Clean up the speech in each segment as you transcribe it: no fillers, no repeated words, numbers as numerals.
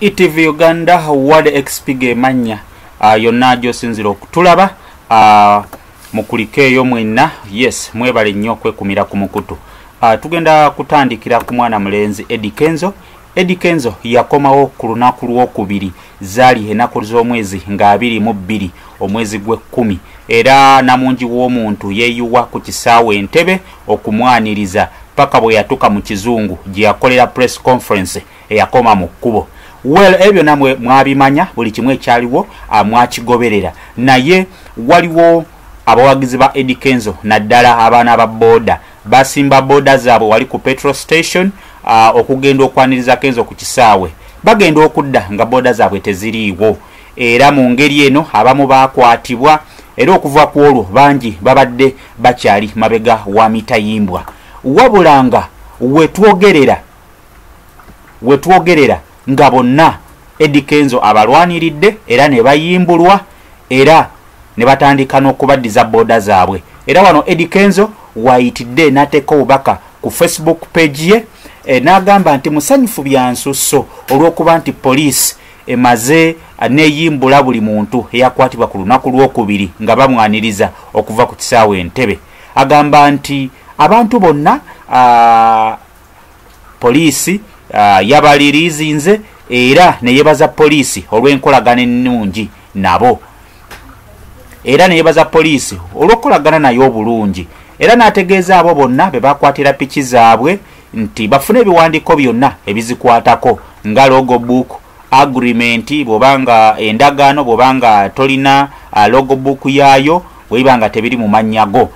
ETV Uganda Ward XP gemanya yonna gyosinzira okutulaba mukulikeeyo mwenna. Yes, mwebale nnyo okwekumira ku mukutu. Tugenda kutandikira ku mwana mulenzi Kenzo. Kenzo yakomawo ku lunaku lwokubiri zaali ennaku z'omwezi nga 22 omwezi gwe-10 era namungi w'omuntu yeeyuwa ku kisaawe Entebbe okumwaniriza paka bwe yatuka mu kizungu gye yakolera press conference eyakoma mu kkubo. Well, ebyo namwe mwabimanya, buli kimu ekyaliwo mwakigoberera, naye waliwo abawagizi ba Kenzo naddala abaana ba boda basimba boda zaabwe wali ku petrol station okugenda okwaniriza Kenzo ku kisaawe. Bagenda okudda nga boda zaabwe teziriiwo, era mu ngeri eno abamu bakwatibwa, era okuva ku olwo bangi babadde bakyali mabega wa mitayimbwa. Wabulanga wetwogerera nga bonna Kenzo abalwaniridde era ne bayimbulwa era ne batandika n'okubaddiza boda zaabwe. Era wano Kenzo wayitidde n'ateeka obubaka ku Facebook page ye n'agamba nti musanyufu bya nsusso olw'okuba nti poliisi emaze neeyimbula buli muntu eyakwatibwa ku lunaku lwokubiri nga bamwaniriza okuva ku kisaawe Entebbe. Agamba nti abantu bonna poliisi yabaliriizinze era ne yebaza poliisi olw'enkolagana ennungi nabo, era ne yebaza poliisi olw'okolagana nayo obulungi, era n'ategeeza abo bonna be bakwatira piki zaabwe nti bafune ebiwandiiko byonna ebizikwatako nga logo book, agreement, bw'obanga endagaano bw'obanga tolina logo book yaayo bw'ibanga tebiri mu mannyago.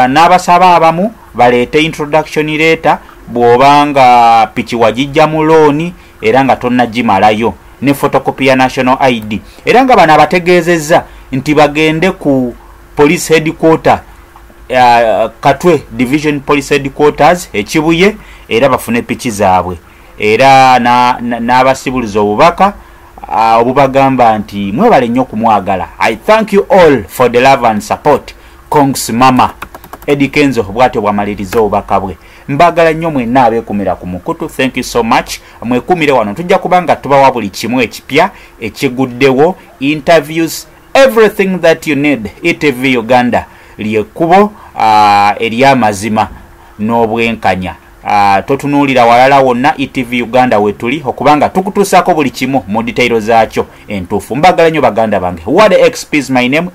N'abasaba abamu baleete introduction letter bw'obanga piki wagijja mu looni era nga tonnagimalayo, ne photocopy ya national ID, era nga bano abategeezezza nti bagende ku police headquarter Katwe Division Police Headquarters ekibuye era bafune piki zaabwe, era n'abasibuliza obubaka obubagamba nti mwebale nnyo kumwagala. I thank you all for the love and support. Kongs mama Kenzo bwatyo bwamaliriza obubaka bwe. Mbagala nnyo mwenna abeekumira ku mukutu. Thank you so much. Mwekumire wano, tujja kubanga tubawa buli kimu ekipya ekiguddewo, interviews, everything that you need. ETV Uganda lyekubo ery'amazima n'obwenkanya. Totunuulira walala wonna ETV Uganda wetuli okubanga tukutuusaako buli kimu mu detailo zaakyo entuufu. Mbagala nnyo baganda bange. Ward XP is my name.